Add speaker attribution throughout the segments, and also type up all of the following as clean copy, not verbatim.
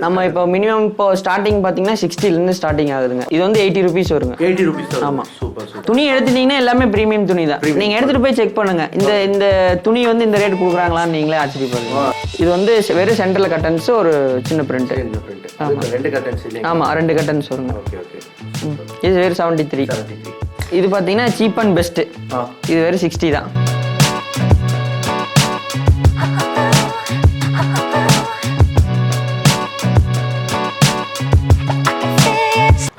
Speaker 1: நம்ம இப்போ மினிமம் இப்போ ஸ்டார்டிங் பார்த்தீங்கன்னா 60லேருந்து ஸ்டார்டிங் ஆகுதுங்க. இது வந்து 80 rupees வருங்க.
Speaker 2: 80 rupees.
Speaker 1: ஆமாம்.
Speaker 2: Super super.
Speaker 1: துணி எடுத்துட்டீங்கன்னா எல்லாமே ப்ரீமியம் துணி தான். நீங்கள் எடுத்துகிட்டு போய் செக் பண்ணுங்க. இந்த துணி வந்து இந்த ரேட் கொடுக்குறாங்களான்னு நீங்களே ஆச்சரியப்படுங்க. இது வந்து வெறும் சென்டரில் கட்டன்ஸ் ஒரு சின்ன பிரிண்ட்.
Speaker 2: ரெண்டு கட்டன்ஸ் இல்லையா?
Speaker 1: ஆமாம், 2 கட்டன்ஸ் வருங்க.
Speaker 2: Okay okay.
Speaker 1: இது வெறும் 73. இது பார்த்தீங்கன்னா சீப் அண்ட் பெஸ்ட்டு. இது வெறும் 60 தான்.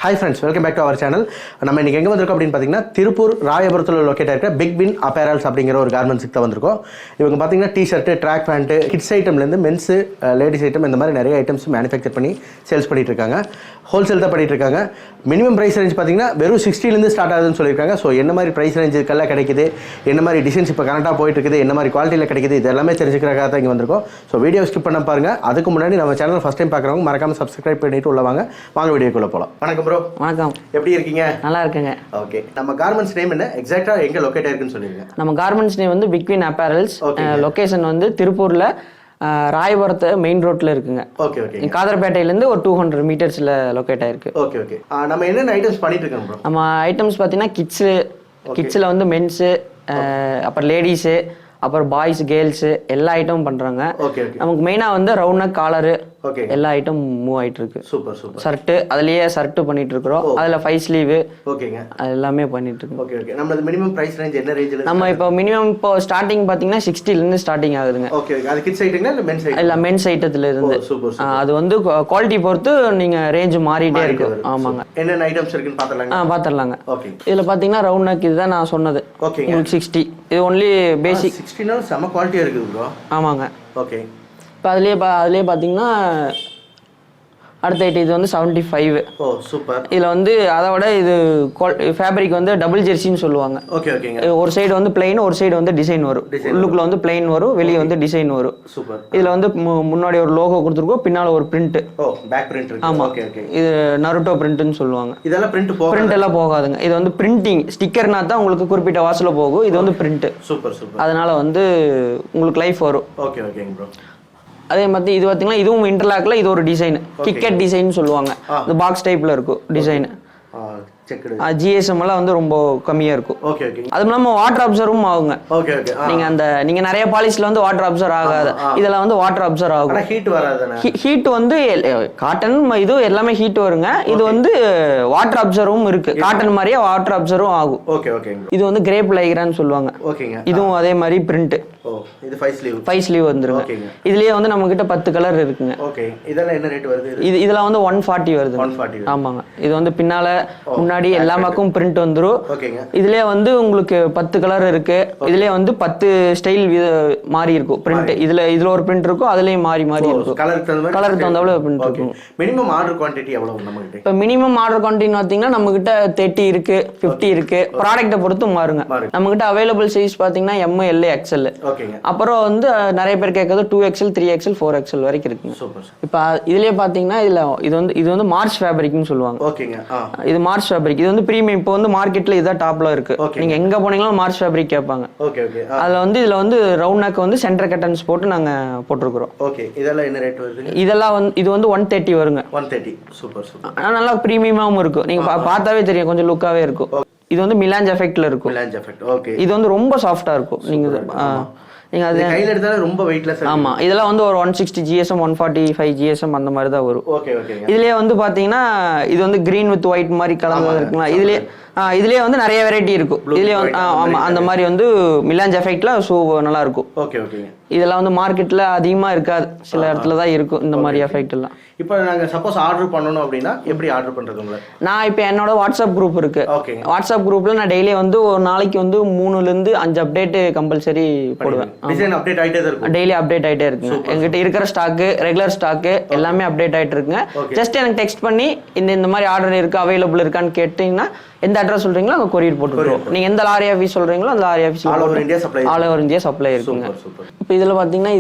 Speaker 2: Hi friends, welcome back to our channel. நம்ம இன்றைக்கி எங்கே வந்திருக்கோம் அப்படின்னு பார்த்தீங்கன்னா திருப்பூர் ராயபுரத்தில் லொக்கேட் ஆகிருக்க பிக் வின் அப்பேரல்ஸ் அப்படிங்கிற ஒரு கார்மெண்ட்ஸுக்கு தான் வந்திருக்கோம். இவங்க பார்த்தீங்கன்னா டிஷர்ட்டு, ட்ராக் பேண்ட்டு, கிட்ஸ் ஐட்டம்லேருந்து மென்ஸு, லேடிஸ் ஐட்டம் இந்த மாதிரி நிறைய ஐட்டம்ஸ் மேனுஃபேக்சர் பண்ணி சேல்ஸ் பண்ணிட்டு இருக்காங்க. ஹோல்சேல் தான் பண்ணிட்டு இருக்காங்க. மினிமம் ப்ரைஸ் ரேஞ்ச் பார்த்தீங்கன்னா வெறும் 60லேருந்து ஸ்டார்ட் ஆகுதுன்னு சொல்லியிருக்காங்க. ஸோ என்ன மாதிரி ப்ரைஸ் ரேஞ்சுக்கெல்லாம் கிடைக்குது, என்ன மாதிரி டிசைன்ஸ் இப்போ கரெக்டாக போயிட்டு இருக்குது, என்ன மாதிரி குவாலிட்டியில் கிடைக்குது, இது எல்லாமே தெரிஞ்சுக்கிறக்காக தான் இங்கே வந்திருக்கோம். ஸோ வீடியோ ஸ்கிப் பண்ண பாருங்கள். அதுக்கு முன்னாடி நம்ம சேனல் ஃபஸ்ட் டைம் பார்க்குறவங்க மறக்காமல் சப்ஸ்கிரைப் பண்ணிட்டு உள்ள வாங்க வீடியோக்குள்ளே போகலாம். வணக்கம் ப்ரோ.
Speaker 1: வணக்கம்.
Speaker 2: எப்படி இருக்கீங்க?
Speaker 1: நல்லா இருக்குங்க.
Speaker 2: ஓகே, நம்ம கார்மெண்ட்ஸ் நேம் என்ன, எக்ஸாக்ட்டா எங்க லொகேட் ஆயிருக்குன்னு சொல்லுங்க.
Speaker 1: நம்ம கார்மெண்ட்ஸ் நேம் வந்து பிக் வின் அப்பேரல்ஸ். லொகேஷன் வந்து திருப்பூர்ல ராயபுரத்து மெயின் ரோட்ல இருக்குங்க.
Speaker 2: Okay okay.
Speaker 1: காதர்பேட்டையிலேருந்து ஒரு 200 மீட்டர்ஸ்ல லொகேட் ஆயிருக்கு.
Speaker 2: Okay okay. நம்ம என்னென்ன ஐட்டம்ஸ் பண்ணிட்டு இருக்கோம் ப்ரோ?
Speaker 1: நம்ம ஐட்டம்ஸ் பார்த்தீங்கன்னா கிட்ஸில் வந்து மென்ஸு, அப்புறம் லேடிஸு, அப்புறம் பாய்ஸ், கேர்ள்ஸு எல்லா ஐட்டமும் பண்ணுறாங்க.
Speaker 2: Okay okay.
Speaker 1: நமக்கு மெயினாக வந்து ரவுண்ட் நெக், காலரு,
Speaker 2: ஓகே,
Speaker 1: எல்லா ஐட்டம் மூவ் ஆயிட்டு இருக்கு.
Speaker 2: Super super.
Speaker 1: ஷர்ட்டு, அதுலயே ஷர்ட்டு பண்ணிட்டு இருக்கிறோம். அதுல 5 ஸ்லீவ்,
Speaker 2: ஓகேங்க,
Speaker 1: அது எல்லாமே பண்ணிட்டு இருக்கோம்.
Speaker 2: Okay okay. நம்ம மினிமம் பிரைஸ் ரேஞ்ச் என்ன ரேஞ்சில?
Speaker 1: நம்ம இப்போ மினிமம் இப்போ ஸ்டார்டிங் பாத்தீங்கன்னா 60லேருந்து ஸ்டார்டிங் ஆகுதுங்க.
Speaker 2: Okay okay. அது கிட்ஸ் ஐட்டங்களா இல்ல மென்ஸ் ஐட்டம்?
Speaker 1: இல்ல மென்ஸ் ஐட்டத்துல இருந்து.
Speaker 2: Super super.
Speaker 1: அது வந்து குவாலிட்டி பொறுத்து நீங்க ரேஞ்ச் மாறிட்டே இருக்கு. ஆமாங்க.
Speaker 2: என்னென்ன ஐட்டம்ஸ் இருக்குன்னு பாத்தறலாங்க.
Speaker 1: பாத்தறலாங்க.
Speaker 2: ஓகே.
Speaker 1: இதுல பாத்தீங்கன்னா ரவுண்ட் நெக் இதுதான் நான் சொன்னது.
Speaker 2: ஓகே.
Speaker 1: 60. இது ஒன்லி பேசிக்.
Speaker 2: 60 னா செம குவாலிட்டியா இருக்குது ப்ரோ.
Speaker 1: ஆமாங்க.
Speaker 2: ஓகே.
Speaker 1: இப்போ அதுலயே பாத்தீங்கன்னா அடுத்த ஐட்டம் இது வந்து 75.
Speaker 2: ஓ சூப்பர்.
Speaker 1: இதுல வந்து அதோட இது ஃபேப்ரிக் வந்து டபுள் ஜெர்சின்னு சொல்லுவாங்க.
Speaker 2: ஓகே ஓகேங்க.
Speaker 1: ஒரு சைடு வந்து பிளைன், ஒரு சைடு வந்து டிசைன் வரும். உள்ளுக்குள்ள வந்து பிளைன் வரும், வெளியே வந்து டிசைன் வரும்.
Speaker 2: சூப்பர்.
Speaker 1: இதுல வந்து முன்னாடி ஒரு லோகோ கொடுத்துருக்கோம், பின்னால ஒரு பிரிண்ட்.
Speaker 2: ஓ பேக் பிரிண்ட் இருக்கு.
Speaker 1: ஆமா.
Speaker 2: Okay okay.
Speaker 1: இது நருட்டோ பிரிண்ட்னு சொல்லுவாங்க.
Speaker 2: இதெல்லாம் பிரிண்ட்
Speaker 1: எல்லாம் போகாதுங்க. இது வந்து பிரிண்டிங் ஸ்டிக்கர்னா தான் உங்களுக்கு குறிப்பிட்ட வாசல போகும். இது வந்து பிரிண்ட்.
Speaker 2: Super super.
Speaker 1: அதனால வந்து உங்களுக்கு லைஃப் வரும்.
Speaker 2: ஓகே ஓகேங்க ப்ரோ.
Speaker 1: அதே மாதிரி இது பார்த்தீங்கன்னா இதுவும் இன்டர்லாக்ல இது ஒரு டிசைன், கிக்கெட் டிசைன் சொல்லுவாங்க. இந்த பாக்ஸ் டைப்ல இருக்கும் டிசைன். ஜிஎஸ்எம் எல்லாம் வந்து ரொம்ப கம்மியா இருக்கும்.
Speaker 2: Okay okay.
Speaker 1: அதுவும் இல்லாம வாட்டர் அப்சர்வும் ஆகுங்க.
Speaker 2: Okay okay.
Speaker 1: நீங்க நிறைய பாலிஷ்ல வந்து வாட்டர் அப்சர்வ் ஆகாது. இதெல்லாம் வந்து வாட்டர் அப்சர்வ் ஆகும்.
Speaker 2: ஆனா ஹீட் வராதுனா? ஹீட்
Speaker 1: வந்து காட்டன் இது எல்லாமே ஹீட் வருங்க. இது வந்து வாட்டர் அப்சர்வும் இருக்கு. காட்டன் மாதிரியே வாட்டர் அப்சர்வும் ஆகும்.
Speaker 2: Okay okay.
Speaker 1: இது வந்து கிரேப் லைக்ரான்னு சொல்லுவாங்க.
Speaker 2: ஓகேங்க.
Speaker 1: இதுவும் அதே மாதிரி பிரிண்ட்.
Speaker 2: ஓ இது 5 ஸ்லீவ்.
Speaker 1: 5 ஸ்லீவ் வந்துருங்க. இதுலயே வந்து நம்ம கிட்ட 10 கலர் இருக்குங்க.
Speaker 2: ஓகே. இதெல்லாம் என்ன ரேட் வருது?
Speaker 1: இதெல்லாம் வந்து 140 வருது.
Speaker 2: 140.
Speaker 1: ஆமாங்க. இது வந்து பின்னால முன்னாடி எல்லா பக்கம் பிரிண்ட் வந்துரும்.
Speaker 2: ஓகேங்க.
Speaker 1: இதுலயே வந்து உங்களுக்கு 10 கலர் இருக்கு. இதுலயே வந்து 10 ஸ்டைல் மாறி இருக்கும் பிரிண்ட். இதுல ஒரு பிரிண்ட் இருக்கும், அதுலயும் மாறி இருக்கும். கலருக்கு தகுந்தாப்புல பிரிண்ட் இருக்கும்.
Speaker 2: மினிமம் ஆர்டர் குவாண்டிட்டி எவ்வளவு நம்ம கிட்ட?
Speaker 1: இப்போ மினிமம் ஆர்டர் குவாண்டிட்டி பாத்தீங்கன்னா நம்ம கிட்ட 30 இருக்கு, 50 இருக்கு. ப்ராடக்ட்டை பொறுத்து மாறுங்க. நம்ம கிட்ட அவைலபிள் சைஸ் பாத்தீங்கன்னா M, L, XL.
Speaker 2: ஓகேங்க.
Speaker 1: அப்புறம் வந்து நிறைய பேர் கேட்கறது 2XL, 3XL, 4XL வரைக்கும் இருக்குங்க.
Speaker 2: சூப்பர். இப்போ
Speaker 1: இதுலயே பாத்தீங்கன்னா இது வந்து மார்ச் ஃபேப்ரிக்னு சொல்லுவாங்க.
Speaker 2: ஓகேங்க. இது
Speaker 1: மார்ச் ஃபேப்ரிக். இது வந்து பிரீமியம். இப்போ வந்து மார்க்கெட்ல இதான் டாப்ல இருக்கு. நீங்க எங்க போனீங்களும் மார்ச் ஃபேப்ரிக் கேட்பாங்க.
Speaker 2: Okay okay.
Speaker 1: இதுல வந்து ரவுண்ட் நெக் வந்து சென்டர் கட்டன்ஸ் போட்டு நாங்க போட்டுருக்கோம்.
Speaker 2: ஓகே. இதெல்லாம் என்ன ரேட் வருது?
Speaker 1: இதெல்லாம் வந்து இது வந்து 130 வருங்க.
Speaker 2: 130. Super super.
Speaker 1: ஆனா நல்லா பிரீமியமாவும் இருக்கும். நீங்க பார்த்தாவே தெரியும், கொஞ்சம் லுக்காவே இருக்கும். இது வந்து மிலாஞ்ச் எஃபெக்ட்ல இருக்கும்.
Speaker 2: மிலாஞ்ச் எஃபெக்ட். ஓகே.
Speaker 1: இது வந்து ரொம்ப சாஃப்ட்டா இருக்கும். நீங்க
Speaker 2: அது கையில எடுத்தால ரொம்ப வெயிட்லெஸ்.
Speaker 1: ஆமா. இதெல்லாம் வந்து ஒரு 160 GSM, 145 GSM அந்த மாதிரி தான் வரும்.
Speaker 2: Okay okay.
Speaker 1: இதுலயே வந்து பாத்தீங்கன்னா இது வந்து கிரீன் வித் ஒயிட் மாதிரி கலந்து இருக்குங்களா. இதுலயே வந்து நிறைய வெரைட்டி இருக்கும். இதுலயே ஆமா அந்த மாதிரி வந்து மிலாஞ்ச் எஃபெக்ட்ல நல்லா இருக்கும்.
Speaker 2: Okay okay.
Speaker 1: இதெல்லாம் வந்து மார்க்கெட்ல அதிகமா இருக்காது, சில இடத்துல தான் இருக்கும் இந்த மாதிரி எஃபெக்ட் எல்லாம்.
Speaker 2: இப்போ நாங்க சப்போஸ் ஆர்டர் பண்ணனும் அப்படினா எப்படி ஆர்டர் பண்றது உங்களுக்கு?
Speaker 1: நான் இப்போ என்னோட வாட்ஸ்அப் குரூப் இருக்கு.
Speaker 2: ஓகே.
Speaker 1: வாட்ஸ்அப் குரூப்ல நான் டெய்லி வந்து ஒரு நாளைக்கு வந்து 3 ல இருந்து 5 அப்டேட் கம்பல்சரி போடுவேன்.
Speaker 2: டிசைன் அப்டேட் ஆயிட்டே இருக்கும்.
Speaker 1: டெய்லி அப்டேட் ஆயிட்டே இருக்குங்க. என்கிட்ட இருக்கிற ஸ்டாக், ரெகுலர் ஸ்டாக் எல்லாமே அப்டேட் ஆயிட்டு இருக்குங்க. ஜஸ்ட் எனக்கு டெக்ஸ்ட் பண்ணி இந்த மாதிரி ஆர்டர் இருக்கு, அவைலபிள் இருக்கான்னு கேட்டீங்கன்னா எந்த அட்ரஸ் சொல்றீங்களோ அங்க கொரியர் போட்டுருவோம். நீங்க எந்த லாரி ஆஃபீஸ் சொல்றீங்களோ அந்த lorry office
Speaker 2: all over India supply.
Speaker 1: All over India supply இருக்குங்க. இப்போ இதுல பாத்தீங்கன்னா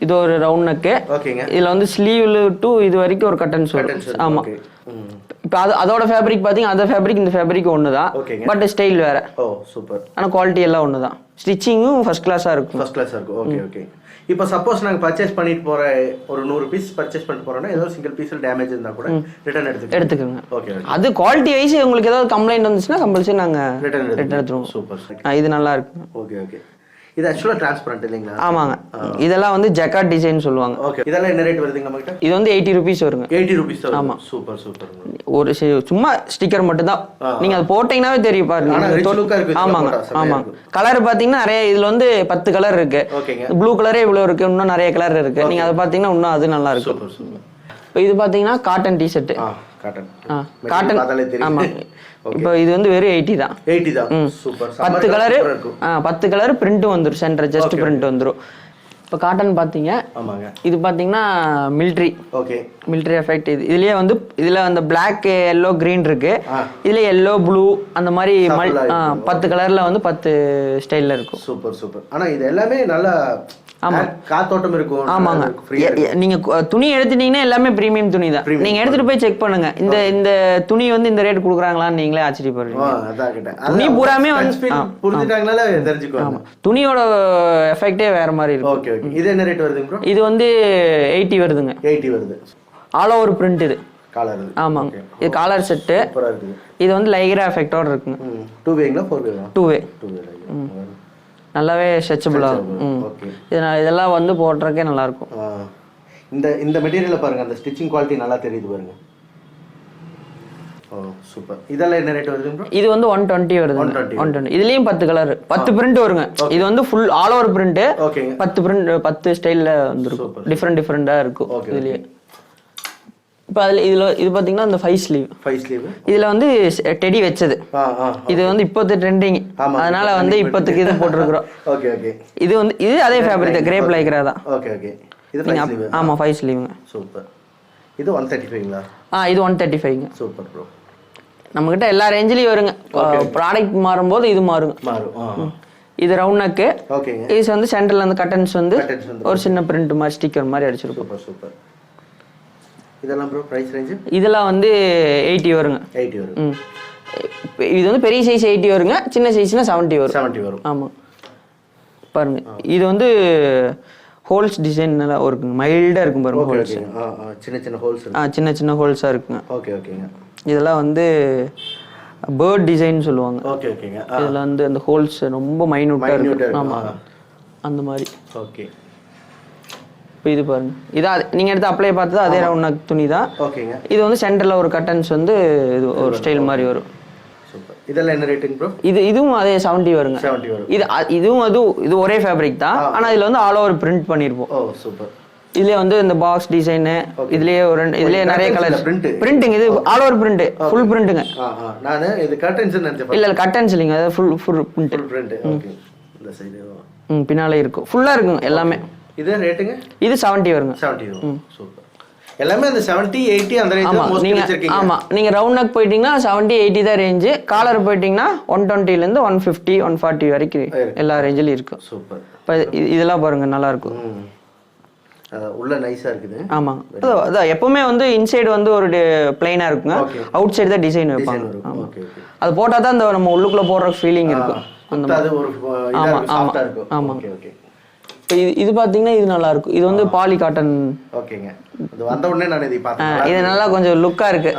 Speaker 1: இது ஒரு ரவுண்ட் நெக்.
Speaker 2: ஓகேங்க.
Speaker 1: இதுல வந்து ஸ்லீவ்ல டு இது வரைக்கும் ஒரு கட்டன்ஸ் வரும். ஆமா. இப்போ அதோட ஃபேப்ரிக் பாத்தீங்க, அந்த ஃபேப்ரிக் இந்த ஃபேப்ரிக் ஒண்ணுதான், பட் ஸ்டைல் வேற.
Speaker 2: ஓ சூப்பர்.
Speaker 1: ஆனா குவாலிட்டி எல்லாம் ஒண்ணுதான். ஸ்டிச்சிங்கும் ஃபர்ஸ்ட் கிளாஸா இருக்கும்.
Speaker 2: ஃபர்ஸ்ட் கிளாஸா இருக்கும். Okay okay. இப்போ சப்போஸ் நாங்க பர்ச்சேஸ் பண்ணிட்டு போற ஒரு 100 பீஸ் பர்ச்சேஸ் பண்ணிட்டு போறோம்னா ஏதோ சிங்கிள் பீஸ்ல டேமேஜ் இருந்தா கூட ரிட்டர்ன்
Speaker 1: எடுத்துக்கோங்க.
Speaker 2: ஓகே.
Speaker 1: அது குவாலிட்டி வைஸ் உங்களுக்கு ஏதாவது கம்ப்ளைண்ட் வந்துச்சுன்னா கம்பல்சரி நாங்க
Speaker 2: ரிட்டர்ன்
Speaker 1: எடுத்துருவோம்.
Speaker 2: சூப்பர்.
Speaker 1: இது நல்லா இருக்கு.
Speaker 2: Okay okay. இது ஆக்சுவலா டிரான்ஸ்பரண்ட் இல்லைங்களா?
Speaker 1: ஆமாங்க. இதெல்லாம் வந்து ஜக்கார்ட் டிசைன் சொல்லுவாங்க.
Speaker 2: ஓகே. இதெல்லாம் என்ன ரேட் வருதுங்க நம்ம கிட்ட?
Speaker 1: இது வந்து 80 rupees வருங்க.
Speaker 2: 80 rupees.
Speaker 1: ஆமா.
Speaker 2: Super super.
Speaker 1: ஒரு சும்மா ஸ்டிக்கர் மட்டும் தான். நீங்க அது போட்டீங்கன்னாவே தெரியும் பாருங்க. ஆமாங்க ஆமாங்க. கலர் பாத்தீங்கன்னா நிறைய இதுல வந்து 10 கலர் இருக்கு. ப்ளூ கலரே இவ்வளவு இருக்கு, இன்னும் நிறைய கலர் இருக்கு. நீங்க அதை பாத்தீங்கன்னா இன்னும் அது நல்லா இருக்கும்.
Speaker 2: Super super.
Speaker 1: இப்போ இது பாத்தீங்கன்னா காட்டன் டிஷர்ட்.
Speaker 2: காட்டன்.
Speaker 1: காட்டன். ஆமா. இப்போ இது வந்து வெறும் 80 தான்.
Speaker 2: 80 தான். சூப்பர்.
Speaker 1: 10 கலர் 10 கலர் பிரிண்ட் வந்துரும். சென்டர் ஜஸ்ட் பிரிண்ட் வந்துரும். இப்போ காட்டன் பாத்தீங்க.
Speaker 2: ஆமாங்க.
Speaker 1: இது பாத்தீங்கன்னா மிலிட்டரி.
Speaker 2: ஓகே.
Speaker 1: Military effect. இதுலயே வந்து இதுல அந்த பிளாக் yellow green இருக்கு. இதுல yellow blue அந்த மாதிரி 10 கலர்ல வந்து 10 ஸ்டைல்ல இருக்கும்.
Speaker 2: Super super. ஆனா இது எல்லாமே நல்ல காத்தோட்டம் இருக்கும்.
Speaker 1: ஆமாங்க. நீங்க துணி எடுத்துட்டீங்கன்னா எல்லாமே பிரீமியம் துணி தான். நீங்க எடுத்துட்டு போய் செக் பண்ணுங்க. இந்த துணி வந்து இந்த ரேட் குடுக்குறாங்களான்னு நீங்களே ஆச்சரியப்படுவீங்க. துணி பூராமே
Speaker 2: புரிஞ்சுட்டாங்கனால தெரிஞ்சுக்குவாங்க.
Speaker 1: துணியோட எஃபெக்டே வேற மாதிரி இருக்கும்.
Speaker 2: Okay okay. இது என்ன ரேட் வருதுங்க ப்ரோ?
Speaker 1: இது வந்து 80 வருதுங்க.
Speaker 2: 80 வருது.
Speaker 1: ஆல் ஓவர் பிரிண்ட் இது.
Speaker 2: காலர்.
Speaker 1: ஆமாங்க. இது காலர் செட்.
Speaker 2: சூப்பரா இருக்கு.
Speaker 1: இது வந்து லைக்ரா எஃபெக்ட்டோட இருக்குங்க.
Speaker 2: 2 வேங்களா 4 வேங்களா?
Speaker 1: 2 வே. நல்லாவே ஸ்ட்ரெச்சபிள் ஆகும். இதெல்லாம் வந்து போடுறதுக்கே நல்லா இருக்கும்.
Speaker 2: இந்த மெட்டீரியலை பாருங்க, அந்த ஸ்டிச்சிங் குவாலிட்டி நல்லா தெரியுது பாருங்க. ஓ சூப்பர். இதெல்லாம் என்ன ரேட் வருது ப்ரோ?
Speaker 1: இது வந்து 120 வருது. 120. இதுலயும் 10 கலர் 10 பிரிண்ட் வருங்க. இது வந்து full all over print. 10 print 10 ஸ்டைல்ல வந்துரும். டிஃபரெண்டா இருக்கும் இதுலயே. இப்போ இது பாத்தீங்கன்னா இந்த 5 ஸ்லீவ். இதுல வந்து டெடி வச்சது. இது வந்து இப்போதைய ட்ரெண்டிங். அதனால வந்து இப்போதைக்கு இது போட்டுருக்கோம்.
Speaker 2: Okay okay.
Speaker 1: இது அதே ஃபேப்ரிக் கிரேப் லைக்ரா தான்.
Speaker 2: Okay okay. இது 5 ஸ்லீவ்.
Speaker 1: ஆமா 5 ஸ்லீவ்ங்க.
Speaker 2: சூப்பர். இது 135ங்களா?
Speaker 1: இது 135ங்க.
Speaker 2: Super bro.
Speaker 1: நம்ம கிட்ட எல்லா ரேஞ்சிலயும் வருங்க. ப்ராடக்ட் மாறும்போது இது மாறும். இது ரவுண்ட் நெக்.
Speaker 2: ஓகேங்க.
Speaker 1: இது வந்து சென்டர்ல அந்த கட்டன்ஸ் வந்து ஒரு சின்ன பிரிண்ட் மாதிரி ஸ்டிக்கர் மாதிரி அடிச்சிருக்கும்.
Speaker 2: Super super. இதெல்லாம் ப்ரோ பிரைஸ் ரேஞ்ச்?
Speaker 1: இதெல்லாம் வந்து 80 வருங்க.
Speaker 2: 80 வரும்.
Speaker 1: இது வந்து பெரிய சைஸ் 80 வருங்க. சின்ன சைஸ்னா 70 வரும்.
Speaker 2: 70 வரும்.
Speaker 1: ஆமா. பாருங்க. இது வந்து ஹோல்ஸ் டிசைன் நல்லா இருக்குங்க. மைல்டா இருக்கும் பாருங்க ஹோல்ஸ்.
Speaker 2: சின்ன சின்ன ஹோல்ஸ்.
Speaker 1: சின்ன ஹோல்ஸா இருக்குங்க.
Speaker 2: ஓகே ஓகேங்க.
Speaker 1: இதெல்லாம் வந்து பேர்ட் டிசைன் சொல்லுவாங்க.
Speaker 2: ஓகே ஓகேங்க.
Speaker 1: இதுல வந்து அந்த ஹோல்ஸ் ரொம்ப மைன்யூட்டா இருக்கு. ஆமா. அந்த மாதிரி.
Speaker 2: ஓகே.
Speaker 1: இது பாருங்க. இதா நீங்க எடுத்து அப்ளை பார்த்தது அதே ரவுண்ட் நெக் துணி தான்.
Speaker 2: ஓகேங்க. இது
Speaker 1: வந்து சென்டர்ல ஒரு கட்டன்ஸ் வந்து இது ஒரு ஸ்டைல் மாதிரி வரும்.
Speaker 2: சூப்பர். இதெல்லாம் என்ன ரேட்டிங் ப்ரோ?
Speaker 1: இதுவும் அதே 70 வருங்க.
Speaker 2: 70 வரும்.
Speaker 1: இது ஒரே ஃபேப்ரிக் தான். ஆனா இதுல வந்து ஆல் ஓவர் பிரிண்ட் பண்ணிருப்போம்.
Speaker 2: ஓ சூப்பர்.
Speaker 1: இதுல வந்து இந்த பாக்ஸ் டிசைன் இதுலயே நிறைய கலர் பிரிண்டிங். இது ஆல் ஓவர் பிரிண்ட் ஃபுல் பிரிண்ட்ங்க.
Speaker 2: நான் இது கர்டன்ஸ் நினைச்சேன்.
Speaker 1: இல்ல கர்டன்ஸ் இல்லங்க. அது ஃபுல் பிரிண்ட்.
Speaker 2: ஓகே. இந்த சைடு
Speaker 1: பின்னாலே இருக்கும். ஃபுல்லா இருக்கும் எல்லாமே.
Speaker 2: இது ரேட்டுங்க?
Speaker 1: இது 70 வருங்க.
Speaker 2: 70 வரும். சூப்பர். எல்லாமே அந்த 70 80 அந்த ரேஞ்சில மோஸ்ட்லி வச்சிருக்கீங்க.
Speaker 1: ஆமா. நீங்க ரவுண்ட் நெக் போய்ட்டீங்கன்னா 70 80 தான் ரேஞ்ச். காலர் போய்ட்டீங்கன்னா 120 ல இருந்து 150 140 வரைக்கும் எல்லா ரேஞ்சிலயும் இருக்கும்.
Speaker 2: சூப்பர்.
Speaker 1: இப்போ இதெல்லாம் பாருங்க நல்லா இருக்கும்.
Speaker 2: உள்ள நைஸா இருக்குது.
Speaker 1: ஆமா. அதான் எப்பவுமே வந்து இன்சைடு வந்து ஒரு பிளைனா இருக்குங்க. அவுட் சைடு தான் டிசைன் வைப்பாங்க.
Speaker 2: Okay okay.
Speaker 1: அது போட்டா தான் அந்த நம்ம உள்ளுக்குள்ள போடுற ஃபீலிங் இருக்கும்.
Speaker 2: அது ஒரு இதா சாஃப்ட்டா இருக்கும்.
Speaker 1: ஆமா.
Speaker 2: Okay okay.
Speaker 1: இது பாத்தீங்கன்னா இது நல்லா இருக்கும். இது வந்து பாலி காட்டன்.
Speaker 2: ஓகேங்க. இது வந்த உடனே நான் இதை பார்த்தேன்.
Speaker 1: இது நல்லா கொஞ்சம் லுக்கா இருக்கு.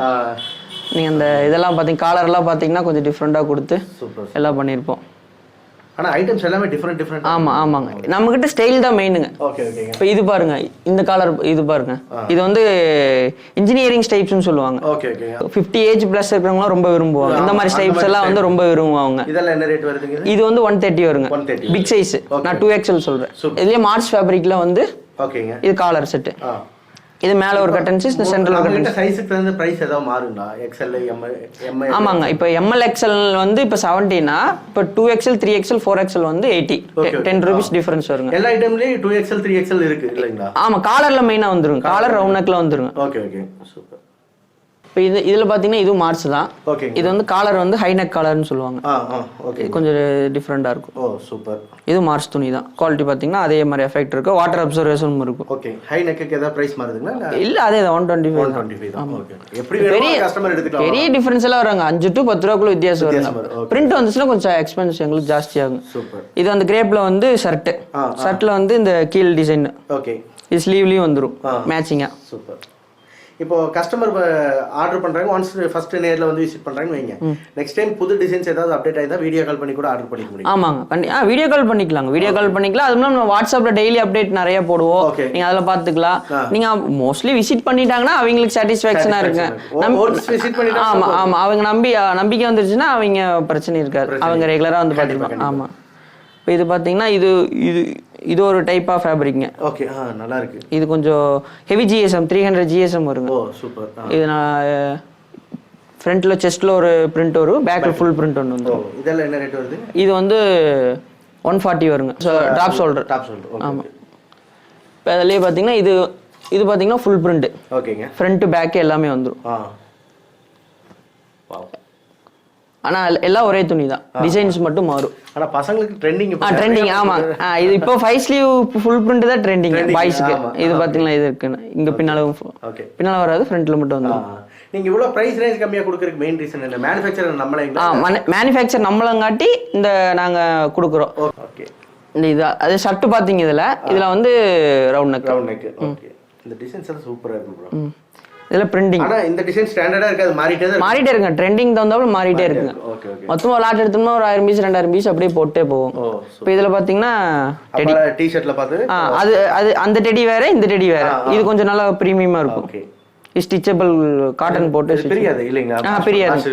Speaker 1: நீங்க அந்த இதெல்லாம் பாத்தீங்க காலர் எல்லாம் பாத்தீங்கன்னா கொஞ்சம் டிஃபரெண்டா கொடுத்து எல்லாம் பண்ணிருப்போம்.
Speaker 2: ஆனா ஐட்டம்ஸ் எல்லாமே டிஃபரெண்ட்.
Speaker 1: ஆமா ஆமாங்க. நம்ம கிட்ட ஸ்டைல் தான் மெயினுங்க.
Speaker 2: ஓகே ஓகேங்க.
Speaker 1: இப்போ இது பாருங்க. இந்த காலர் இது பாருங்க. இது வந்து இன்ஜினியரிங் ஸ்டைப்ஸ்னு சொல்லுவாங்க.
Speaker 2: ஓகே ஓகேங்க.
Speaker 1: 50 ஏஜ் பிளஸ் இருக்கறவங்க ரொம்ப விரும்புவாங்க. இந்த மாதிரி ஸ்டைப்ஸ் எல்லாம் வந்து ரொம்ப விரும்புவாங்க.
Speaker 2: இதெல்லாம் என்ன ரேட் வருதுங்க?
Speaker 1: இது வந்து 130 வருங்க. Big size. நான் 2XL சொல்றேன். இதுலயே மார்ச் ஃபேப்ரிக்ல வந்து
Speaker 2: ஓகேங்க.
Speaker 1: இது காலர் செட். இது மேல ஒரு கட்டன்ஸ் இந்த சென்டர்ல ஒரு கட்டன்ஸ்.
Speaker 2: சைஸ்க்கு தகுந்த பிரைஸ் ஏதாவது மாறுங்களா? XL M
Speaker 1: ஆமாங்க. இப்போ ML XL வந்து இப்போ 70 னா இப்போ 2XL 3XL 4XL வந்து 80. 10 ரூபீஸ் டிஃபரன்ஸ் வருங்க.
Speaker 2: எல்லா ஐட்டம்லயும் 2XL 3XL இருக்கு இல்லைங்களா?
Speaker 1: ஆமா. காலர்ல மெயினா வந்துருங்க. காலர் ரவுண்ட் நெக்ல வந்துருங்க.
Speaker 2: Okay okay. சூப்பர்.
Speaker 1: இப்போ இதில் பார்த்தீங்கன்னா இது மார்ச் தான்.
Speaker 2: ஓகே.
Speaker 1: இது வந்து காலர் வந்து ஹை நெக் காலர்னு சொல்லுவாங்க.
Speaker 2: ஓகே.
Speaker 1: கொஞ்சம் டிஃப்ரெண்டாக இருக்கும்.
Speaker 2: ஓ சூப்பர்.
Speaker 1: இது மார்ச் துணி தான். குவாலிட்டி பார்த்தீங்கன்னா அதே மாதிரி எஃபெக்ட் இருக்கும். வாட்டர் அப்சர்வேஷனும் இருக்கும்.
Speaker 2: ஓகே. ஹை நெக்குக்கு ஏதாவது பிரைஸ் மாறுதுங்களா?
Speaker 1: இல்லை அதே தான் 125.
Speaker 2: 125 தான். ஓகே. எப்படி வேணுமோ கஸ்டமர் எடுத்துக்கலாம்.
Speaker 1: பெரிய டிஃபரன்ஸ் எல்லாம் வராங்க. 5 to 10 ரூபாய்க்குள்ள வித்தியாசம் வரும். பிரிண்ட் வந்துச்சுன்னா கொஞ்சம் எக்ஸ்பென்ஸ் எங்களுக்கு ஜாஸ்தியாகும்.
Speaker 2: சூப்பர்.
Speaker 1: இது அந்த கிரேப்ல வந்து ஷர்ட்ல வந்து இந்த கீழ் டிசைன்.
Speaker 2: ஓகே.
Speaker 1: இது ஸ்லீவ்லயும் வந்துரும் மேட்சிங்கா.
Speaker 2: சூப்பர். இப்போ கஸ்டமர் ஆர்டர் பண்றாங்க, ஒன்ஸ் ஃபர்ஸ்ட் நேர்ல வந்து விசிட் பண்றாங்க வைங்க, நெக்ஸ்ட் டைம் புது டிசைன்ஸ் ஏதாவது அப்டேட் ஆயிதா வீடியோ கால் பண்ணி கூட ஆர்டர் பண்ணிக்க முடியும்.
Speaker 1: ஆமாங்க, வீடியோ கால் பண்ணிக்கலாம். வீடியோ கால் பண்ணிக்கலாம். அது நம்ம வாட்ஸ்அப்ல டெய்லி அப்டேட் நிறைய போடுவோம். நீங்க அதுல பாத்துக்கலாம். நீங்க மோஸ்ட்லி விசிட் பண்ணிட்டாங்கன்னா அவங்களுக்கு சாட்டிஸ்ஃபேக்ஷனா இருக்கு. ஆமா ஆமா, அவங்க நம்பிக்கை வந்துருச்சுன்னா அவங்க பிரச்சனை இருக்காது. அவங்க ரெகுலரா வந்து பாத்துக்கலாம். ஆமா. இப்போ இது பார்த்தீங்கன்னா இது ஒரு டைப் ஆஃப் ஃபேப்ரிக்ங்க.
Speaker 2: ஓகே. நல்லா இருக்கு. இது
Speaker 1: கொஞ்சம் ஹெவி ஜிஎஸ்எம் 300 ஜிஎஸ்எம் வருங்க.
Speaker 2: ஓ சூப்பர்.
Speaker 1: இது நான் ஃப்ரண்ட்ல செஸ்ட்ல ஒரு பிரிண்ட் வரும், பேக்ல ஃபுல் பிரிண்ட் ஒன்று வந்து.
Speaker 2: இதெல்லாம் என்ன ரேட் வருது?
Speaker 1: இது வந்து 140 வருங்க. Top shoulder. ஆமா. இப்போ அதுலயே பார்த்தீங்கன்னா இது பார்த்தீங்கன்னா ஃபுல் பிரிண்ட்.
Speaker 2: ஓகேங்க.
Speaker 1: ஃப்ரண்ட் பேக் எல்லாமே வந்துடும். ஆனா எல்லாம் ஒரே துணி தான், டிசைன்ஸ் மட்டும் மாறும்.
Speaker 2: ஆனா பசங்களுக்கு ட்ரெண்டிங்.
Speaker 1: ஆமா. இது இப்போ 5 ஸ்லீவ் ஃபுல் பிரிண்ட் தான் ட்ரெண்டிங் பாய்ஸ்க்கு. இது பாத்தீங்களா, இது இருக்குன்னு இங்க பின்னால வராது, ஃப்ரண்ட்ல மட்டும் வந்துடும்.
Speaker 2: நீங்க இவ்வளவு பிரைஸ் ரேஞ்ச் கம்மியா கொடுக்கறதுக்கு மெயின் ரீசன் என்ன? மேனுஃபேக்சரர் நம்மளேங்களா?
Speaker 1: மேனுஃபேக்சர் நம்மளங்காட்டி இந்த நாங்க கொடுக்குறோம்.
Speaker 2: ஓகே.
Speaker 1: இது அது ஷர்ட் பாத்தீங்க, இதுல வந்து ரவுண்ட் நெக்.
Speaker 2: ஓகே. இந்த டிசைன்ஸ் எல்லாம் சூப்பரா இருக்கு ப்ரோ.
Speaker 1: இதுல பிரிண்டிங்.
Speaker 2: ஆனா இந்த டிசைன் ஸ்டாண்டர்டா இருக்காது, மாறிட்டே
Speaker 1: இருக்கு. ட்ரெண்டிங் தகுந்தாப்புல மாறிட்டே இருக்குங்க.
Speaker 2: Okay okay.
Speaker 1: மொத்தமா லாட் எடுத்தோம்னா ஒரு 1000 பீஸ் 2000 பீஸ் அப்படியே போட்டே போகும். இப்போ இதுல பாத்தீங்கன்னா
Speaker 2: டி-ஷர்ட்ல பாத்து
Speaker 1: அது அந்த டெடி வேற, இந்த டெடி வேற. இது கொஞ்சம் நல்லா பிரீமியமா இருக்கும். ஓகே. ஸ்டிச்சபிள் காட்டன் போட்டு
Speaker 2: பிரியாது இல்லைங்களா?
Speaker 1: பிரியாது,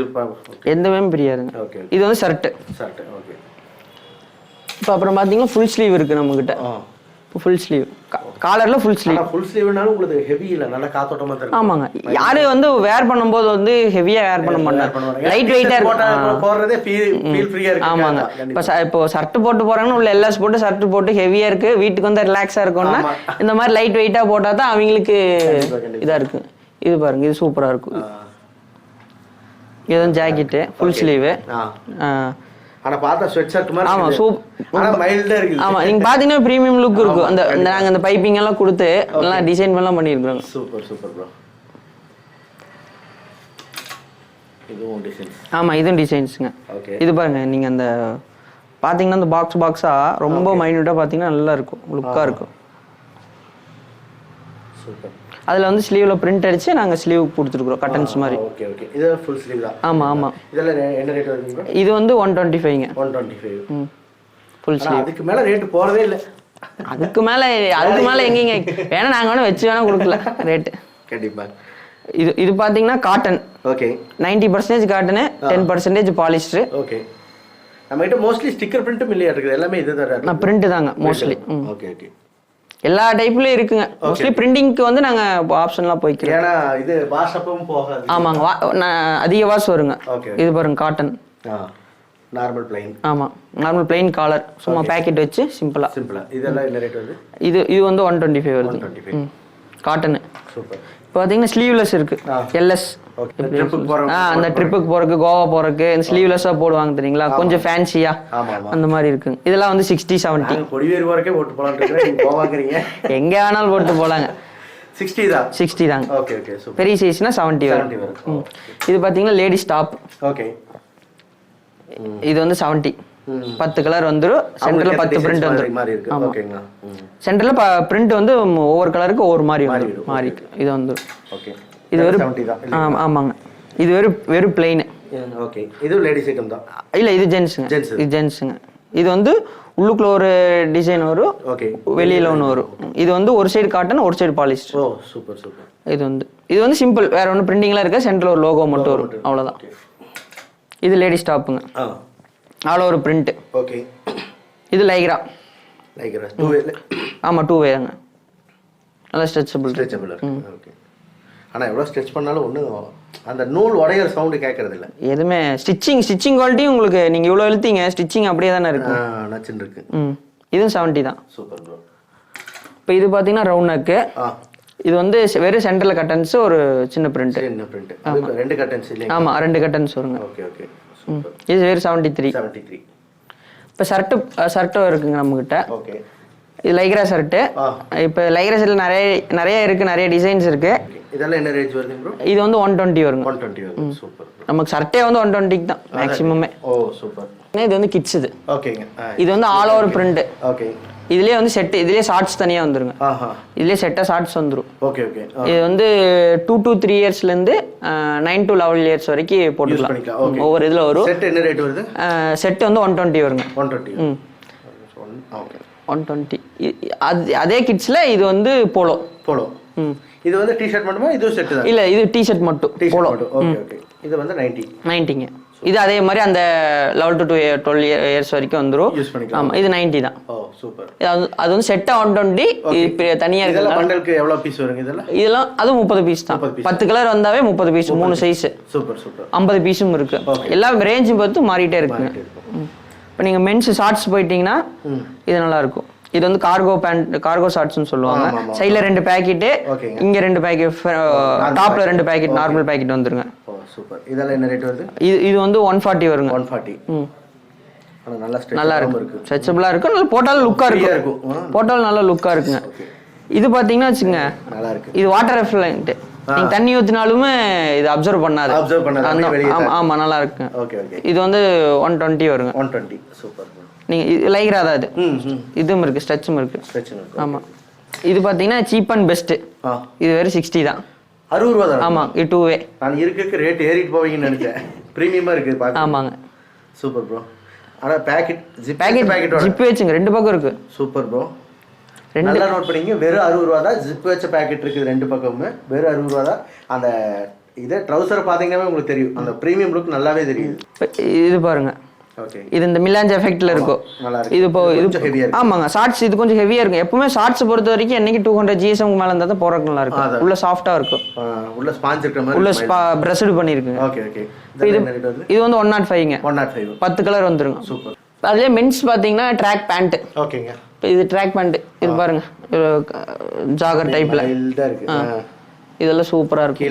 Speaker 1: எந்தவே பிரியாதுங்க. இது வந்து ஷர்ட்.
Speaker 2: ஓகே.
Speaker 1: இப்போ அப்புறம் பாத்தீங்கன்னா ஃபுல் ஸ்லீவ் இருக்கு நம்ம கிட்ட. ஃபுல் ஸ்லீவ் காலர்ல ஃபுல் ஸ்லீவ்.
Speaker 2: ஃபுல் ஸ்லீவ்னால உங்களுக்கு ஹெவி இல்ல, நல்ல காத்தோட்டமா இருக்கு.
Speaker 1: ஆமாங்க. யாரு வந்து வேர் பண்ணும்போது வந்து ஹெவியா வேர் பண்ண மாட்டாங்க, லைட் வெயிட்டா
Speaker 2: போறதே ஃபீல் ஃப்ரீயா இருக்கு.
Speaker 1: ஆமாங்க. இப்போ ஷர்ட் போட்டு போறாங்கன்னா உள்ள எல்எஸ் போட்டு ஷர்ட் போட்டு ஹெவியா இருக்கு, வீட்டுக்கு வந்து ரிலாக்ஸா இருக்கும்னா இந்த மாதிரி லைட் வெயிட்டா போட்டா தான் அவங்களுக்கு இதா இருக்கு. இது பாருங்க, இது சூப்பரா இருக்கும். இது ஜாக்கெட் ஃபுல் ஸ்லீவ்.
Speaker 2: ஆனா பார்த்தா ஸ்வெட் ஷர்ட் மாதிரி. ஆமா ஆனா மைல்டா இருக்கு.
Speaker 1: ஆமா, நீங்க பாத்தீங்கன்னா பிரீமியம் லுக் இருக்கும். அந்த நாங்க அந்த பைப்பிங் எல்லாம் கொடுத்து நல்லா டிசைன் எல்லாம் பண்ணிருக்கோம்.
Speaker 2: Super super bro. இதுவும் டிசைன்ஸ்.
Speaker 1: ஆமா, இதுவும் டிசைன்ஸ்ங்க.
Speaker 2: ஓகே.
Speaker 1: இது பாருங்க, நீங்க அந்த பாத்தீங்கன்னா அந்த பாக்ஸா ரொம்ப மைன்யூட்டா பாத்தீங்கன்னா நல்லா இருக்கும், லுக்கா இருக்கும்.
Speaker 2: சூப்பர்.
Speaker 1: அதுல வந்து ஸ்லீவ்ல பிரிண்ட் அடிச்சு நாங்க ஸ்லீவ் கொடுத்துருக்கோம், கட்டன்ஸ் மாதிரி.
Speaker 2: Okay okay. இது ஃபுல் ஸ்லீவ் தான்.
Speaker 1: ஆமா ஆமா.
Speaker 2: இதெல்லாம் என்ன ரேட் வருதுங்க?
Speaker 1: இது வந்து 125ங்க.
Speaker 2: 125.
Speaker 1: Full sleeve.
Speaker 2: அதுக்கு மேல ரேட் போறதே இல்ல.
Speaker 1: அதுக்கு மேல எங்கங்க வேணா நாங்க வேணா வச்சு வேணா கொடுக்கல ரேட்.
Speaker 2: கண்டிப்பா.
Speaker 1: இது பாத்தீங்கன்னா cotton.
Speaker 2: Okay.
Speaker 1: 90% cotton, 10% polyester.
Speaker 2: Okay. நம்ம கிட்ட மோஸ்ட்லி ஸ்டிக்கர் பிரிண்ட்டும் இல்லையா இருக்குது, எல்லாமே இதுதான்.
Speaker 1: நான் பிரிண்ட் தாங்க மோஸ்ட்லி.
Speaker 2: Okay okay.
Speaker 1: எல்லா டைப்லயும் இருக்குங்க. மோஸ்ட்லி பிரிண்டிங்க்கு வந்து நாங்க ஆப்ஷன்லாம் போய்க்கிறோம்.
Speaker 2: ஏன்னா இது வாஷ் அப்பவும் போகாது.
Speaker 1: ஆமாங்க, அதிக வாஷ் வருங்க. இது பாருங்க காட்டன்.
Speaker 2: Normal plain.
Speaker 1: ஆமா, நார்மல் ப்ளைன் காலர், சும்மா பாக்கெட் வச்சு சிம்பிளா.
Speaker 2: இதெல்லாம் என்ன ரேட் வருது?
Speaker 1: இது வந்து 125 வருது. 125 காட்டன்.
Speaker 2: சூப்பர்.
Speaker 1: இப்போ பாத்தீங்கன்னா ஸ்லீவ்லெஸ் இருக்கு, எல்எஸ். அந்த ட்ரிப்புக்கு போறதுக்கு, கோவா போறதுக்கு இந்த ஸ்லீவ்லெஸ்ஸா போடுவாங்க தெரியுங்களா, கொஞ்சம் ஃபேன்சியா அந்த மாதிரி இருக்குங்க. இதெல்லாம் வந்து 60-70.
Speaker 2: கொடிவேரி போறக்கே போட்டு போலாம் இருக்கீங்க, கோவாக்குறீங்க.
Speaker 1: எங்க வேணாலும் போட்டு போலாங்க.
Speaker 2: 60 தான்.
Speaker 1: 60 தாங்க.
Speaker 2: Okay okay. சூப்பர்.
Speaker 1: பெரிய சைஸ்னா 70 வரும். இது பாத்தீங்கன்னா லேடிஸ் டாப்.
Speaker 2: ஓகே.
Speaker 1: இது வந்து 70. 10 கலர் வந்துரும். சென்டர்ல 10 பிரிண்ட் வந்துரும்.
Speaker 2: ஓகேங்க.
Speaker 1: சென்டர்ல பிரிண்ட் வந்து ஒவ்வொரு கலருக்கு ஒவ்வொரு மாதிரி வந்துரும். மாறி இது வந்து.
Speaker 2: ஓகே.
Speaker 1: இது வெறும் ஆமாங்க. இது வெறும் பிளைன்.
Speaker 2: ஓகே. இது லேடிஸ் ஐட்டம் தான்.
Speaker 1: இல்ல, இது ஜென்ஸ்ங்க. இது ஜென்ஸ்ங்க. இது வந்து உள்ளுக்குள்ள ஒரு டிசைன் வரும்.
Speaker 2: ஓகே.
Speaker 1: வெளியில ஒன்று வரும். இது வந்து ஒரு சைடு காட்டன், ஒரு சைடு பாலிஸ்டர்.
Speaker 2: ஓ சூப்பர் சூப்பர்.
Speaker 1: இது வந்து சிம்பிள், வேற ஒன்றும் பிரிண்டிங்லாம் இருக்க, சென்டர்ல ஒரு லோகோ மட்டும் வரும், அவ்வளவுதான். இது லேடிஸ் டாப்புங்க. அவ்வளோ ஒரு பிரிண்ட்.
Speaker 2: ஓகே.
Speaker 1: இது லைக்ரா.
Speaker 2: 2 வே.
Speaker 1: ஆமா, 2 வேங்க. நல்லா ஸ்ட்ரெச்சபிள்.
Speaker 2: ஓகே. ஆனா எவ்வளவு ஸ்ட்ரெச் பண்ணாலும் ஒண்ணு அந்த நூல் உடையற சவுண்ட் கேட்கறது இல்ல.
Speaker 1: எதுமே ஸ்டிச்சிங் குவாலிட்டி உங்களுக்கு, நீங்க இவ்வளவு இழுத்தீங்க ஸ்டிச்சிங் அப்படியே தானே இருக்கு.
Speaker 2: நச்சுன்னு இருக்கு.
Speaker 1: இதுவும் 70 தான்.
Speaker 2: Super bro.
Speaker 1: இப்போ இது பாத்தீங்கன்னா ரவுண்ட் நெக். இது வந்து வெறும் சென்டரில் கட்டன்ஸ் ஒரு சின்ன பிரிண்ட்.
Speaker 2: சின்ன பிரிண்ட். ரெண்டு கட்டன்ஸ் இல்லையா?
Speaker 1: ஆமாம், 2 கட்டன்ஸ் வருங்க.
Speaker 2: Okay okay.
Speaker 1: இது வெறும் 73. இப்போ ஷர்ட்டும் இருக்குங்க நம்மகிட்ட.
Speaker 2: ஓகே.
Speaker 1: இது லைக்ரா ஷர்ட்டு. இப்போ லைக்ரா ஷர்ட்டில் நிறைய இருக்குது, நிறைய டிசைன்ஸ் இருக்குது.
Speaker 2: இதெல்லாம் என்ன ரேஞ்ச் வருது ப்ரோ?
Speaker 1: இது வந்து 120 வருங்க.
Speaker 2: 120 வருது. சூப்பர்.
Speaker 1: நமக்கு ஷர்ட்டே வந்து 120 தான் மேக்ஸிமமே.
Speaker 2: ஓ சூப்பர்.
Speaker 1: இது வந்து கிட்ஸ். இது
Speaker 2: ஓகேங்க.
Speaker 1: இது வந்து ஆல் ஓவர் பிரிண்ட்.
Speaker 2: ஓகே.
Speaker 1: இதுலயே வந்து செட், இதுலயே ஷார்ட்ஸ் தனியா வந்துருங்க. இதுலயே செட்டா ஷார்ட்ஸ் வந்துரும்.
Speaker 2: Okay okay.
Speaker 1: இது வந்து 2 to 3 இயர்ஸ்ல இருந்து 9 to 11 இயர்ஸ் வரைக்கும் போட்டுக்கலாம். ஒவ்வொரு இதுல வரும்.
Speaker 2: செட் என்ன ரேட் வருது?
Speaker 1: செட் வந்து 120 வருங்க.
Speaker 2: 120.
Speaker 1: ஓகே. 120. அதே கிட்ஸ்ல இது வந்து போலோ.
Speaker 2: இது வந்து டி-ஷர்ட் மட்டுமா? இது செட் தான்.
Speaker 1: இல்ல, இது டி-ஷர்ட் மட்டும் போலோ.
Speaker 2: Okay okay. இது வந்து 90ங்க.
Speaker 1: இது அதே மாதிரி அந்த 11 to 12 இயர்ஸ் வரைக்கும் வந்துரும்.
Speaker 2: யூஸ் பண்ணிக்கலாம்.
Speaker 1: ஆமா, இது 90 தான்.
Speaker 2: ஓ சூப்பர்.
Speaker 1: அது வந்து செட்டா 120. இது தனியா இருக்கு.
Speaker 2: இதெல்லாம் பண்டலுக்கு எவ்வளவு பீஸ் வருங்க இதெல்லாம்?
Speaker 1: அது 30 பீஸ் தான். 10 கலர் வந்தாவே 30 பீஸ், 3 சைஸ்.
Speaker 2: Super super.
Speaker 1: 50 பீஸும் இருக்கு. எல்லா ரேஞ்சும் பார்த்து மாறிட்டே இருக்குங்க. இப்போ நீங்க மென்ஸ் ஷார்ட்ஸ் போயிட்டீங்கன்னா இது நல்லா இருக்கும். இது வந்து கார்கோ ஷார்ட்ஸ்னு சொல்லுவாங்க. சைடுல 2 பாக்கெட், இங்க 2 பாக்கெட், டாப்ல 2 பாக்கெட், நார்மல் பாக்கெட் வந்துருங்க.
Speaker 2: சூப்பர். இதெல்லாம் என்ன ரேட் வருது?
Speaker 1: இது வந்து 140 வருங்க.
Speaker 2: 140.
Speaker 1: நல்லா இருக்கு, ஸ்ட்ரெச்சபிளா இருக்கு, நல்லா போட்டாலும் லுக்கா இருக்கு. போட்டாலும் நல்லா லுக்கா இருக்குங்க. இது பாத்தீங்கன்னா வச்சுங்க,
Speaker 2: நல்லா இருக்கு.
Speaker 1: இது வாட்டர் ரெஃப்லெக்ட். நீங்க தண்ணி ஊத்தினாலுமே இது அப்சர்வ் பண்ணாது. ஆமா, நல்லா இருக்கு.
Speaker 2: Okay okay.
Speaker 1: இது வந்து 120 வருங்க.
Speaker 2: 120. சூப்பர்.
Speaker 1: நீங்க லைக்ரா தான் இது. இதுவும் இருக்கு, ஸ்ட்ரெச்சும் இருக்கு. ஆமா. இது பாத்தீங்கன்னா சீப் அண்ட் பெஸ்ட். இது வெறும் 60 தான்.
Speaker 2: 60 ரூபாய் தான்.
Speaker 1: ஆமா, இது 2-வே.
Speaker 2: நான் இருக்க ரேட் ஏறிட்டு போவீங்கன்னு நினைச்சேன். பிரீமியமா இருக்கு பாக்க.
Speaker 1: ஆமாங்க.
Speaker 2: Super bro. ஆனா பாக்கெட்
Speaker 1: ஜிப் வெச்சுங்க 2 பக்கம் இருக்கு.
Speaker 2: Super bro. நல்லா நோட் பண்ணீங்க. வெறும் 60 ரூபாய் தான். ஜிப் வச்ச பாக்கெட் இருக்குது 2 பக்கமுமே. வெறும் 60 ரூபாய் தான். அந்த இதே ட்ரவுசர் பாத்தீங்கன்னா உங்களுக்கு தெரியும், அந்த பிரீமியம் லுக் நல்லாவே தெரியுது.
Speaker 1: இது பாருங்க.
Speaker 2: ஓகே.
Speaker 1: இது இந்த மிலாஞ்ச் எஃபெக்ட்ல இருக்கும்.
Speaker 2: நல்லா இருக்கு.
Speaker 1: இது
Speaker 2: கொஞ்சம் ஹெவியா இருக்கு.
Speaker 1: ஆமாங்க, ஷார்ட்ஸ் இது கொஞ்சம் ஹெவியா இருக்கும். எப்பவுமே ஷார்ட்ஸ் பொறுத்த வரைக்கும் என்னைக்கு 200 GSM மேல இருந்தா தான் போறதுக்கு நல்லா இருக்கும். உள்ள சாஃப்ட்டா இருக்கும்.
Speaker 2: உள்ள ஸ்பாஞ்ச் இருக்கிற மாதிரி.
Speaker 1: உள்ள பிரஷட் பண்ணிருக்குங்க.
Speaker 2: Okay okay.
Speaker 1: இது வந்து 105ங்க.
Speaker 2: 105.
Speaker 1: 10 கலர் வந்துருங்க.
Speaker 2: சூப்பர்.
Speaker 1: அதுலயே மென்ஸ் பாத்தீங்கன்னா ட்ராக் பேண்ட்.
Speaker 2: ஓகேங்க.
Speaker 1: இது ட்ராக் பேண்ட். இது பாருங்க, ஜாகர் டைப்ல
Speaker 2: இருக்கு.
Speaker 1: இதெல்லாம் சூப்பரா இருக்கும்.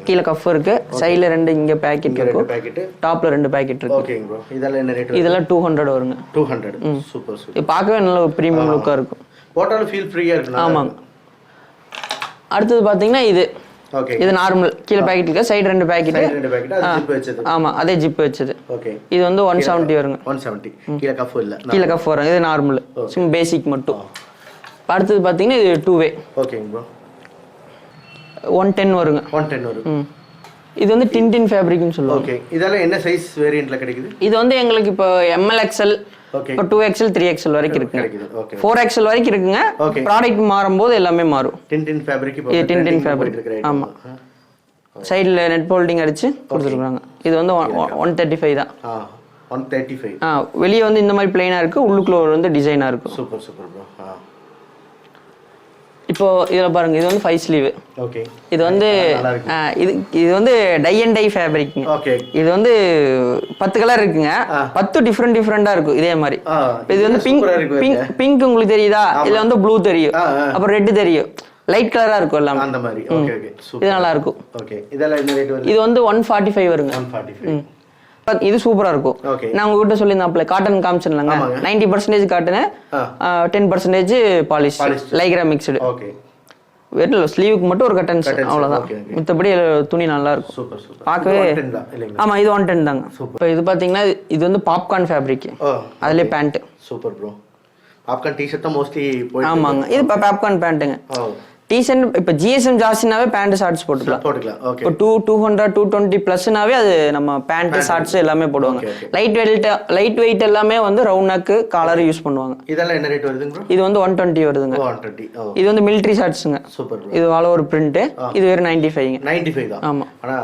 Speaker 1: கீழ கஃப் இருக்கு. சைடுல 2 இங்க பாக்கெட் இருக்கு. டாப்ல 2 பாக்கெட் இருக்கு.
Speaker 2: ஓகேங்க ப்ரோ. இதெல்லாம் என்ன ரேட்?
Speaker 1: இதெல்லாம் 200 வருங்க.
Speaker 2: 200. Super super.
Speaker 1: இது பார்க்கவே நல்ல ஒரு பிரீமியம் லுக்கா இருக்கும்.
Speaker 2: போட்டாலும் ஃபீல் ஃப்ரீயா இருக்கு.
Speaker 1: ஆமாங்க. அடுத்து பாத்தீங்கன்னா இது.
Speaker 2: ஓகே.
Speaker 1: இது நார்மல். கீழ பாக்கெட் இருக்கு, சைடு 2 பாக்கெட்.
Speaker 2: அது ஜிப் வெச்சது.
Speaker 1: ஆமா, அதே ஜிப் வெச்சது.
Speaker 2: ஓகே.
Speaker 1: இது வந்து 170 வருங்க.
Speaker 2: 170. கீழ கஃப் இல்ல.
Speaker 1: கீழ கஃப் வரும். இது நார்மல். சிம் பேசிக் மட்டும். அடுத்து பாத்தீங்கன்னா இது 2-வே.
Speaker 2: ஓகேங்க ப்ரோ.
Speaker 1: 110 வருங்க.
Speaker 2: 110 வரும்.
Speaker 1: இது வந்து டின்டின் ஃபேப்ரிக்னு சொல்லுவாங்க.
Speaker 2: ஓகே. இதெல்லாம் என்ன சைஸ் வேரியன்ட்ல கிடைக்குது?
Speaker 1: இது வந்து எங்களுக்கு இப்போ ML XL, இப்போ 2XL 3XL வரைக்கும் இருக்குங்க. 4XL வரைக்கும் இருக்குங்க. ப்ராடக்ட் மாறும்போது எல்லாமே மாறும்.
Speaker 2: Tintin fabric.
Speaker 1: இது டின்டின் ஃபேப்ரிக். ஆமா. சைடுல நெட் போல்டிங் அடிச்சு கொடுத்துருக்காங்க. இது வந்து 135 தான்.
Speaker 2: 135.
Speaker 1: வெளியே வந்து இந்த மாதிரி பிளைனா இருக்கு, உள்ளுக்குள்ள வந்து டிசைனா இருக்கும்.
Speaker 2: Super super bro.
Speaker 1: இப்போ இதுல பாருங்க, இது வந்து 5 ஸ்லீவ்.
Speaker 2: ஓகே.
Speaker 1: இது வந்து இது வந்து tie and dye fabric.
Speaker 2: Okay.
Speaker 1: இது வந்து 10 கலர் இருக்குங்க. 10 டிஃபரெண்டா இருக்கும் இதே மாதிரி. இது வந்து பிங்க் உங்களுக்கு தெரியுதா? இதுல வந்து ப்ளூ தெரியும், அப்புறம் ரெட் தெரியும், லைட் கலரா இருக்கும் எல்லாமே
Speaker 2: அந்த மாதிரி. Okay okay.
Speaker 1: இது நல்லா இருக்கும்.
Speaker 2: ஓகே. இதெல்லாம் என்ன ரேட் வருது?
Speaker 1: இது வந்து 145 வருங்க.
Speaker 2: 145.
Speaker 1: இது சூப்பரா இருக்கும். நான் உங்ககிட்ட சொல்லியிருந்தாப்ல காட்டன் காமிச்சிடலாங்க. 90% cotton, 10% polish, Lycra mixed.
Speaker 2: Okay.
Speaker 1: வெறும் ஸ்லீவுக்கு மட்டும் ஒரு கட்டன்ஸ், அவ்வளவுதான். மத்தபடி துணி நல்லா இருக்கும்.
Speaker 2: Super super.
Speaker 1: பார்க்கவே. ஆமா, இது 110 தாங்க. இப்போ இது பாத்தீங்கன்னா இது வந்து பாப்கார்ன் ஃபேப்ரிக். அதுலயே pant.
Speaker 2: Super bro. Popcorn t-shirt தான் மோஸ்ட்லி போய்.
Speaker 1: ஆமாங்க, இது பாப்கார்ன் பேண்ட்டுங்க. டீசென்ட். இப்போ GSM ஜாஸ்தினாவே பேண்ட் ஷார்ட்ஸ் போட்டுக்கலாம்.
Speaker 2: ஓகே.
Speaker 1: இப்போ 200 220 +னாவே அது நம்ம பேண்ட் ஷார்ட்ஸ் எல்லாமே போடுவாங்க. லைட் வெயிட் எல்லாமே வந்து ரவுண்ட் நெக் காலர் யூஸ் பண்ணுவாங்க.
Speaker 2: இதெல்லாம் என்ன ரேட் வருதுங்க ப்ரோ?
Speaker 1: இது வந்து 120 வருதுங்க.
Speaker 2: 120.
Speaker 1: இது வந்து மிலிட்டரி ஷார்ட்ஸ்ங்க.
Speaker 2: Super bro.
Speaker 1: இது ஆல் ஓவர் பிரிண்ட். இது வேற 95ங்க.
Speaker 2: 95 தான்.
Speaker 1: ஆமா.
Speaker 2: ஆனா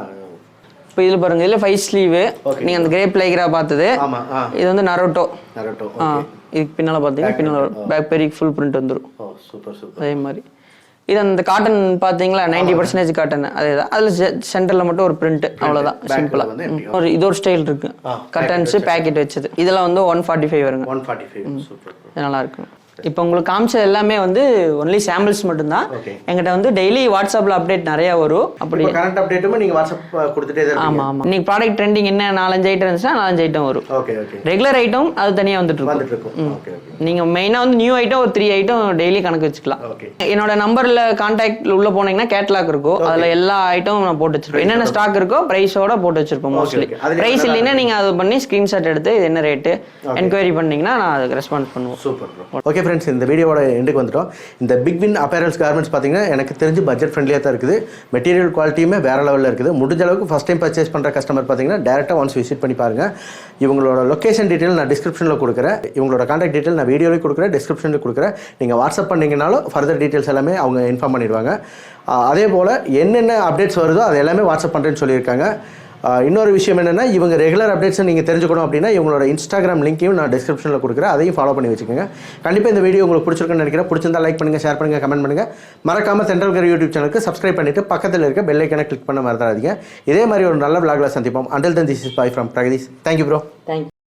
Speaker 1: இப்போ இதுல பாருங்க, இதுல 5 ஸ்லீவ். நீங்க அந்த கிரேப் லைக்ரா பார்த்தது.
Speaker 2: ஆமா.
Speaker 1: இது வந்து நரோட்டோ.
Speaker 2: ஓகே.
Speaker 1: இதுக்கு பின்னால பாத்தீங்கன்னா பின்னால பேக் பெரிய ஃபுல் பிரிண்ட் வந்துரும்.
Speaker 2: Super super.
Speaker 1: அதே மாதிரி இது அந்த காட்டன் பாத்தீங்களா, 90% காட்டன். அதேதான். அதுல சென்டர்ல மட்டும் ஒரு பிரிண்ட், அவ்வளவுதான். சிம்பிளா இது ஒரு ஸ்டைல் இருக்கு. கட்டன்ஸ் பேக்கெட் வச்சது. இதெல்லாம் வந்து 145 வருங்க.
Speaker 2: 145. சூப்பர்.
Speaker 1: நல்லா இருக்கும். இப்போ உங்களுக்கு காமிச்சது எல்லாமே வந்து ஒன்லி சாம்பிள்ஸ் மட்டும்தான்.
Speaker 2: Okay.
Speaker 1: எங்கிட்ட வந்து டெய்லி வாட்ஸ்அப்ல அப்டேட் நிறைய வரும். அப்படி
Speaker 2: கரண்ட் அப்டேட்டுமே நீங்க வாட்ஸ்அப் கொடுத்துட்டே தான்
Speaker 1: ஆமா ஆமா. இன்னைக்கு ப்ராடக்ட் ட்ரெண்டிங் என்ன 4-5 ஐட்டம் இருந்துச்சுன்னா 4-5 ஐட்டம் வரும்.
Speaker 2: Okay okay.
Speaker 1: ரெகுலர் ஐட்டம் அது தனியா வந்துட்டு இருக்கும்.
Speaker 2: Okay okay.
Speaker 1: நீங்க மெயினா வந்து நியூ ஐட்டம் ஒரு 3 ஐட்டம் டெய்லி கணக்கு வச்சுக்கலாம்.
Speaker 2: ஓகே.
Speaker 1: என்னோட நம்பர்ல கான்டாக்ட் உள்ள போனீங்கன்னா கேட்லாக் இருக்கும். அதுல எல்லா ஐட்டமும் நான் போட்டு வச்சிருப்பேன். என்னென்ன ஸ்டாக் இருக்கோ பிரைஸோட போட்டு வச்சிருப்போம் மோஸ்ட்லி. பிரைஸ் இல்லைன்னா நீங்க அது பண்ணி ஸ்கிரீன்ஷாட் எடுத்து இது என்ன ரேட்டு என்கொயரி பண்ணீங்கன்னா நான் அதுக்கு ரெஸ்பான்ஸ் பண்ணுவோம்.
Speaker 2: Super bro. ஓகே ஃப்ரெண்ட்ஸ், இந்த வீடியோவோட எண்டுக்கு வந்துட்டோம். இந்த பிக் வின் அப்பேரல்ஸ் கார்மெண்ட்ஸ் பார்த்தீங்கன்னா எனக்கு தெரிஞ்சு பட்ஜெட் ஃப்ரெண்ட்லியாக தான் இருக்குது. மெட்டீரியல் குவாலிட்டியுமே வேறு லெவலில் இருக்குது. முடிஞ்ச அளவுக்கு ஃபஸ்ட் டைம் பர்ச்சேஸ் பண்ணுற கஸ்டமர் பார்த்தீங்கன்னா டேரெக்டாக ஒன்ஸ் விசிட் பண்ணி பாருங்கள். இவங்களோட லொக்கேஷன் டீட்டெயில் நான் டிஸ்கிரிப்ஷனில் கொடுக்குறேன். இவங்களோட கான்டாக்ட் டீட்டெயில் நான் வீடியோலேயும் கொடுக்குறேன், டிஸ்கிரிப்ஷனில் கொடுக்குறேன். நீங்கள் வாட்ஸ்அப் பண்ணிங்கனாலும் ஃபர்தர் டீட்டெயில்ஸ் எல்லாமே அவங்க இன்ஃபார்ம் பண்ணிடுவாங்க. அதே போல் என்னென்ன அப்டேட்ஸ் வருதோ அது எல்லாமே வாட்ஸ்அப் பண்ணுறேன்னு சொல்லியிருக்காங்க. இன்னொரு விஷயம் என்னென்னா, இவங்க ரெகுலர் அப்டேட்ஸை நீங்கள் தெரிஞ்சுக்கணும் அப்படின்னா இவங்களோட இன்ஸ்டாகிராம் லிங்க்கையும் நான் டிஸ்கிரிப்ஷனில் கொடுக்குறேன். அதையும் ஃபாலோ பண்ணி வச்சுக்கோங்க. கண்டிப்பாக இந்த வீடியோ உங்களுக்கு பிடிச்சிருக்குன்னு நினைக்கிறேன். பிடிச்சிருந்தா லைக் பண்ணுங்கள், ஷேர் பண்ணுங்கள், கமெண்ட் பண்ணுங்கள். மறக்காமல் சென்ட்ரல் கர் யூடியூப் சேனலுக்கு சப்ஸ்கிரைப் பண்ணிவிட்டு பக்கத்தில் இருக்க பெல் ஐக்கனை கிளிக் பண்ண மறந்துடாதீங்க. இதே மாதிரி ஒரு நல்ல vlogல சந்திப்போம். Until then, this is bye from Pragadesh. Thank you bro.
Speaker 1: Thank you.